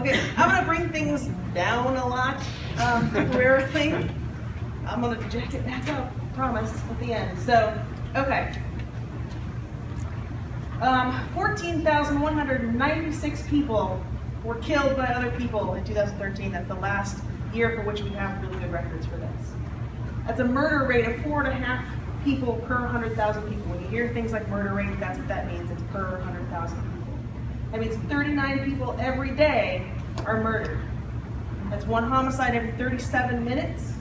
Okay, I'm going to bring things down a lot temporarily. I'm going to jack it back up, promise, at the end. So, okay. 14,196 people were killed by other people in 2013. That's the last year for which we have really good records for this. That's a murder rate of 4.5 people per 100,000 people. When you hear things like murder rate, that's what that means. It's per 100,000 people. That means 39 people every day are murdered. That's one homicide every 37 minutes.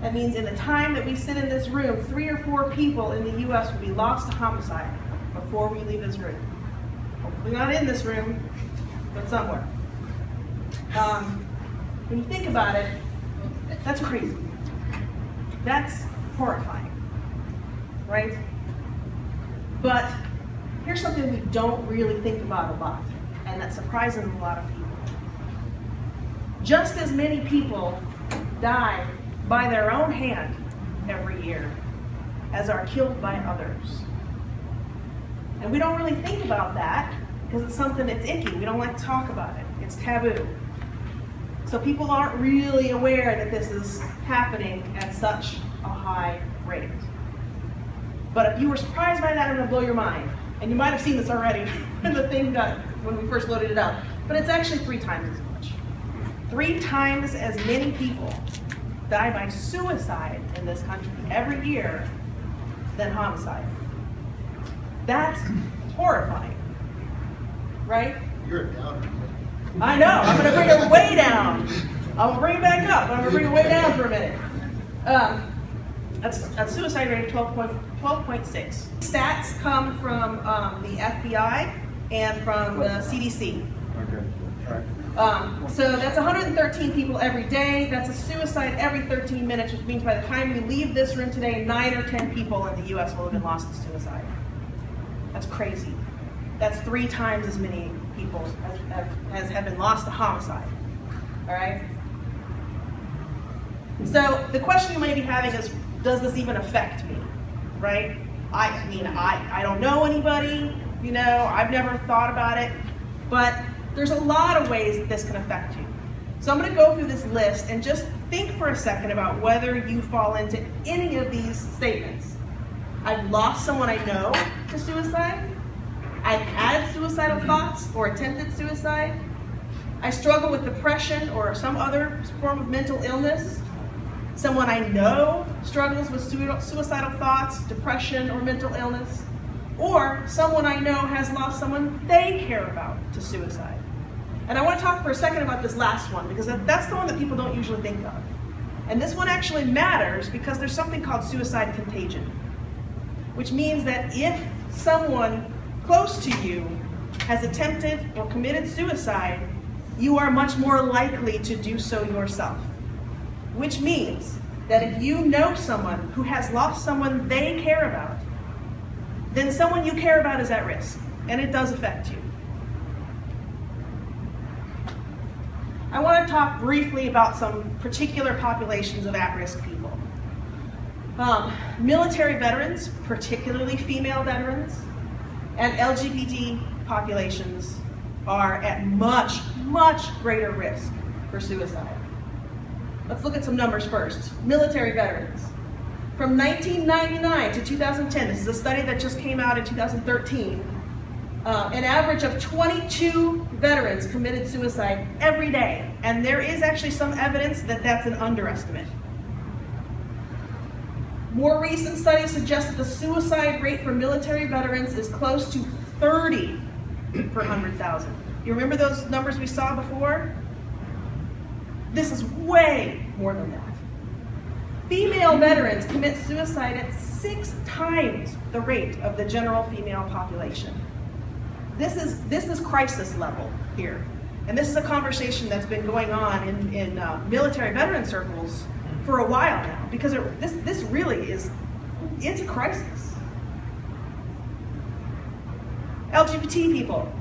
That means in the time that we sit in this room, 3 or 4 people in the U.S. will be lost to homicide before we leave this room. Hopefully not in this room, but somewhere. When you think about it, that's crazy. That's horrifying, right? But here's something we don't really think about a lot, and that's surprising a lot of people. Just as many people die by their own hand every year as are killed by others. And we don't really think about that because it's something that's icky. We don't like to talk about it. It's taboo. So people aren't really aware that this is happening at such a high rate. But if you were surprised by that, I'm going to blow your mind. And you might have seen this already in the thing that when we first loaded it up. But it's actually 3 times as much. 3 times as many people die by suicide in this country every year than homicide. That's horrifying, right? You're a downer. I know. I'm going to bring it way down. I'm going to bring it back up. I'm going to bring it way down for a minute. That's a suicide rate of 12.6. Stats come from the FBI and from the CDC. Okay. All right. So that's 113 people every day. That's a suicide every 13 minutes, which means by the time we leave this room today, 9 or 10 people in the U.S. will have been lost to suicide. That's crazy. That's 3 times as many people as have been lost to homicide. All right? So the question you may be having is, does this even affect me? Right? I mean, I don't know anybody, you know, I've never thought about it, but there's a lot of ways that this can affect you. So I'm going to go through this list and just think for a second about whether you fall into any of these statements. I've lost someone I know to suicide. I've had suicidal thoughts or attempted suicide. I struggle with depression or some other form of mental illness. Someone I know struggles with suicidal thoughts, depression, or mental illness. Or someone I know has lost someone they care about to suicide. And I want to talk for a second about this last one, because that's the one that people don't usually think of. And this one actually matters because there's something called suicide contagion, which means that if someone close to you has attempted or committed suicide, you are much more likely to do so yourself. Which means that if you know someone who has lost someone they care about, then someone you care about is at risk, and it does affect you. I want to talk briefly about some particular populations of at-risk people. Military veterans, particularly female veterans, and LGBT populations are at much, much greater risk for suicide. Let's look at some numbers first. Military veterans. From 1999 to 2010, this is a study that just came out in 2013, an average of 22 veterans committed suicide every day. And there is actually some evidence that that's an underestimate. More recent studies suggest that the suicide rate for military veterans is close to 30 per 100,000. You remember those numbers we saw before? This is way more than that. Female veterans commit suicide at 6 times the rate of the general female population. This is crisis level here. And this is a conversation that's been going on in military veteran circles for a while now, because this really is, it's a crisis. LGBT people.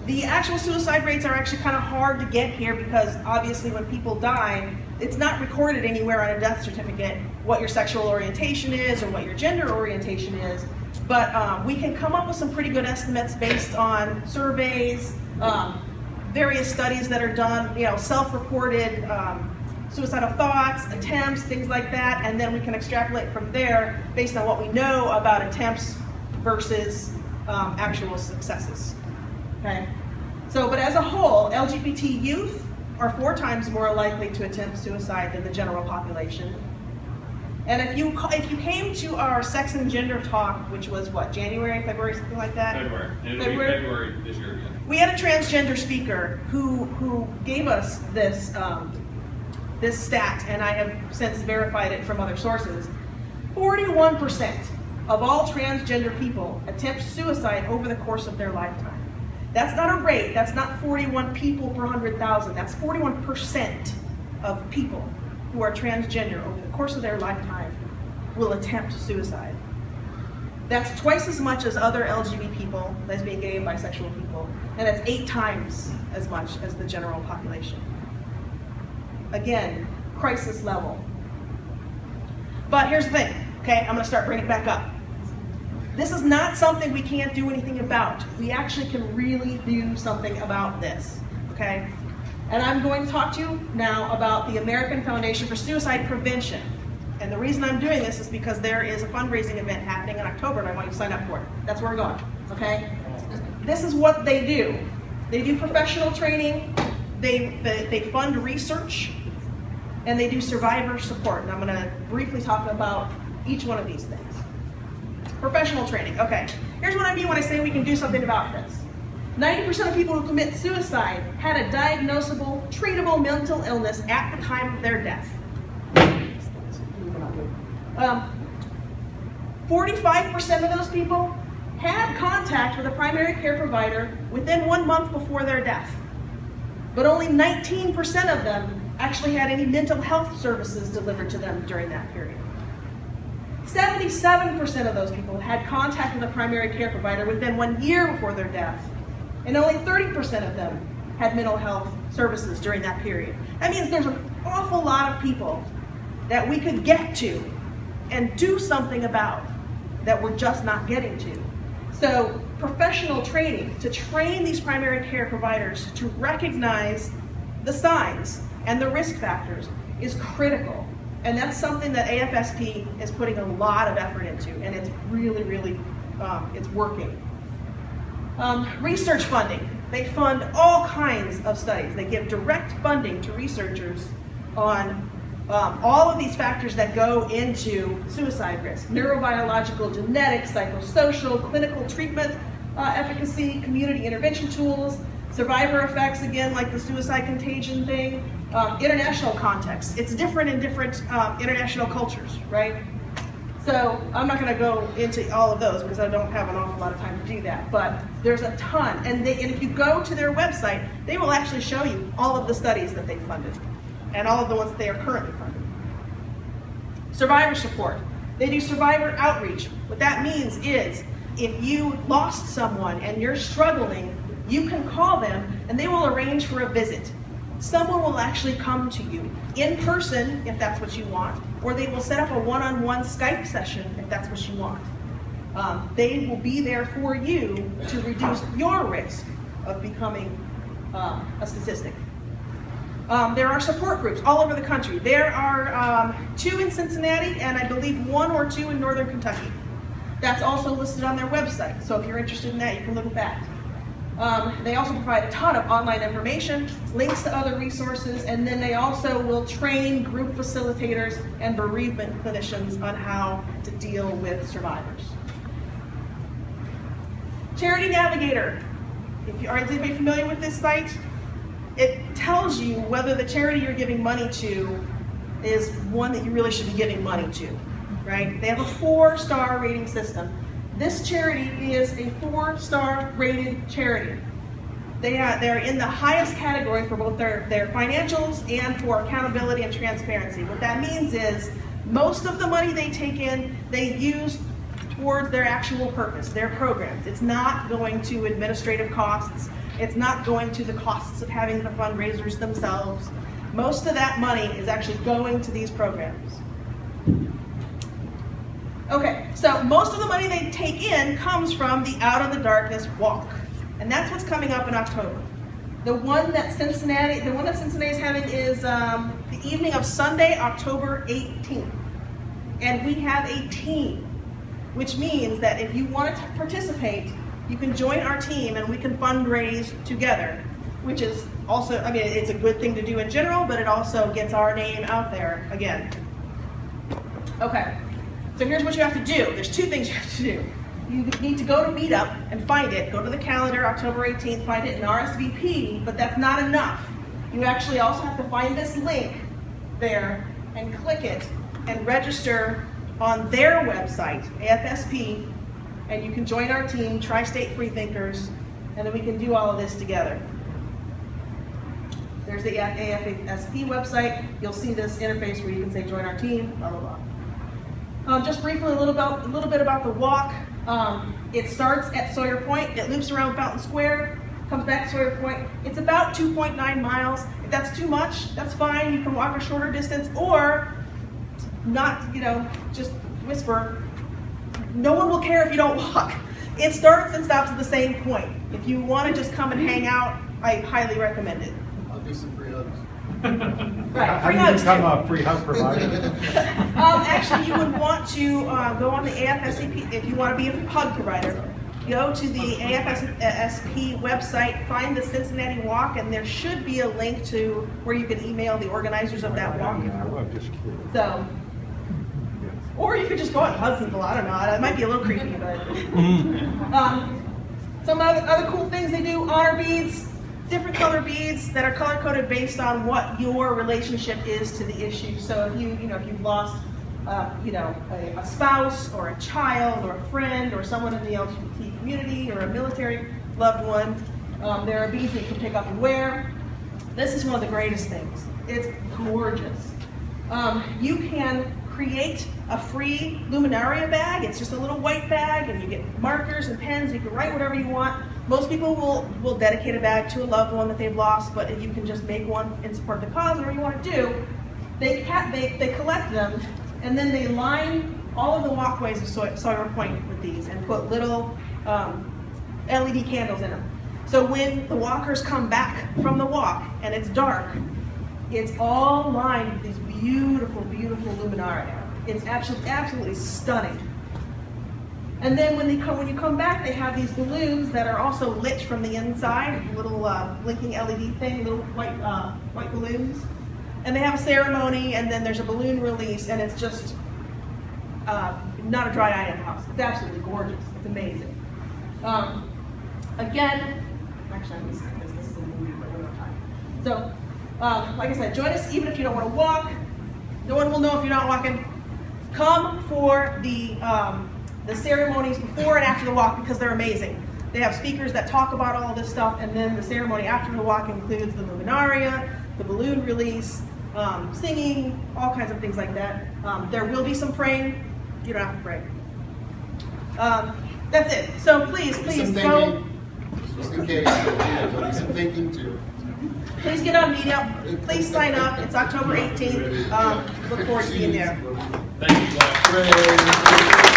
The actual suicide rates are actually kind of hard to get here because obviously when people die, it's not recorded anywhere on a death certificate what your sexual orientation is or what your gender orientation is, but we can come up with some pretty good estimates based on surveys, various studies that are done, self-reported suicidal thoughts, attempts, things like that, and then we can extrapolate from there based on what we know about attempts versus actual successes. Okay. So, but as a whole, LGBT youth are 4 times more likely to attempt suicide than the general population. And if you came to our sex and gender talk, which was what, January, February, something like that? February this year, yeah. We had a transgender speaker who gave us this this stat, and I have since verified it from other sources. 41% of all transgender people attempt suicide over the course of their lifetime. That's not a rate, that's not 41 people per 100,000, that's 41% of people who are transgender over the course of their lifetime will attempt suicide. That's twice as much as other LGBT people, lesbian, gay, and bisexual people, and it's 8 times as much as the general population. Again, crisis level. But here's the thing, okay, I'm gonna start bringing it back up. This is not something we can't do anything about. We actually can really do something about this, okay? And I'm going to talk to you now about the American Foundation for Suicide Prevention. And the reason I'm doing this is because there is a fundraising event happening in October and I want you to sign up for it. That's where we're going, okay? This is what they do. They do professional training, they fund research, and they do survivor support. And I'm gonna briefly talk about each one of these things. Professional training, okay. Here's what I mean when I say we can do something about this. 90% of people who commit suicide had a diagnosable, treatable mental illness at the time of their death. 45% of those people had contact with a primary care provider within 1 month before their death. But only 19% of them actually had any mental health services delivered to them during that period. 77% of those people had contact with a primary care provider within 1 year before their death, and only 30% of them had mental health services during that period. That means there's an awful lot of people that we could get to and do something about that we're just not getting to. So professional training to train these primary care providers to recognize the signs and the risk factors is critical. And that's something that AFSP is putting a lot of effort into, and it's really, it's working. Research funding. They fund all kinds of studies. They give direct funding to researchers on all of these factors that go into suicide risk. Neurobiological, genetic, psychosocial, clinical treatment efficacy, community intervention tools, survivor effects, again, like the suicide contagion thing, international context. It's different in different international cultures, right? So I'm not going to go into all of those because I don't have an awful lot of time to do that, but there's a ton. And if you go to their website, they will actually show you all of the studies that they funded and all of the ones that they are currently funding. Survivor support. They do survivor outreach. What that means is if you lost someone and you're struggling, you can call them and they will arrange for a visit. Someone will actually come to you in person if that's what you want, or they will set up a one-on-one Skype session if that's what you want. They will be there for you to reduce your risk of becoming a statistic. There are support groups all over the country. There are 2 in Cincinnati and I believe 1 or 2 in Northern Kentucky. That's also listed on their website, so if you're interested in that, you can look at that. They also provide a ton of online information, links to other resources, and then they also will train group facilitators and bereavement clinicians on how to deal with survivors. Charity Navigator. Is anybody familiar with this site? It tells you whether the charity you're giving money to is one that you really should be giving money to, right? They have a 4-star rating system. This charity is a 4-star rated charity. They're in the highest category for both their financials and for accountability and transparency. What that means is most of the money they take in, they use towards their actual purpose, their programs. It's not going to administrative costs. It's not going to the costs of having the fundraisers themselves. Most of that money is actually going to these programs. Okay, so most of the money they take in comes from the Out of the Darkness walk. And that's what's coming up in October. The one that Cincinnati is having is the evening of Sunday, October 18th. And we have a team, which means that if you want to participate, you can join our team and we can fundraise together, which is also, I mean, it's a good thing to do in general, but it also gets our name out there again. Okay, so here's what you have to do. There's two things you have to do. You need to go to Meetup and find it. Go to the calendar, October 18th, find it in RSVP, but that's not enough. You actually also have to find this link there and click it and register on their website, AFSP, and you can join our team, Tri-State Freethinkers, and then we can do all of this together. There's the AFSP website. You'll see this interface where you can say join our team, blah, blah, blah. Just briefly, a little bit about the walk. It starts at Sawyer Point, it loops around Fountain Square, comes back to Sawyer Point. It's about 2.9 miles. If that's too much, that's fine. You can walk a shorter distance or not, just whisper. No one will care if you don't walk. It starts and stops at the same point. If you want to just come and hang out, I highly recommend it. I'll do some free hugs. Right, How free do you hugs become too. a free hug provider? Actually, you would want to go on the AFSP, if you want to be a hug provider, go to the AFSP website, find the Cincinnati Walk, and there should be a link to where you can email the organizers of that walk. Yeah, I was just curious. So, or you could just go out and hug people, I don't know, it might be a little creepy, but. Some other cool things they do, honor beads, different color beads that are color coded based on what your relationship is to the issue. So if if you've lost, a spouse or a child or a friend or someone in the LGBT community or a military loved one, there are beads that you can pick up and wear. This is one of the greatest things. It's gorgeous. You can create a free luminaria bag. It's just a little white bag, and you get markers and pens. You can write whatever you want. Most people will dedicate a bag to a loved one that they've lost, but you can just make one and support the cause, whatever you want to do. They collect them, and then they line all of the walkways of Sawyer Point with these and put little LED candles in them. So when the walkers come back from the walk and it's dark, it's all lined with these beautiful, beautiful luminaria. It's absolutely stunning. And then when you come back, they have these balloons that are also lit from the inside, little blinking LED thing, little white balloons. And they have a ceremony, and then there's a balloon release, and it's just not a dry eye in the house. It's absolutely gorgeous. It's amazing. Again, actually I'm missing this. This is a movie, but we don't have time. So, like I said, join us even if you don't want to walk. No one will know if you're not walking. Come for the ceremonies before and after the walk because they're amazing. They have speakers that talk about all this stuff, and then the ceremony after the walk includes the luminaria, the balloon release, singing, all kinds of things like that. There will be some praying. You don't have to pray. That's it. So please go. Just in case, there'll be some thinking too. Please get on Meetup. Please sign up. It's October 18th. Look forward to seeing you there. Thank you, Colette.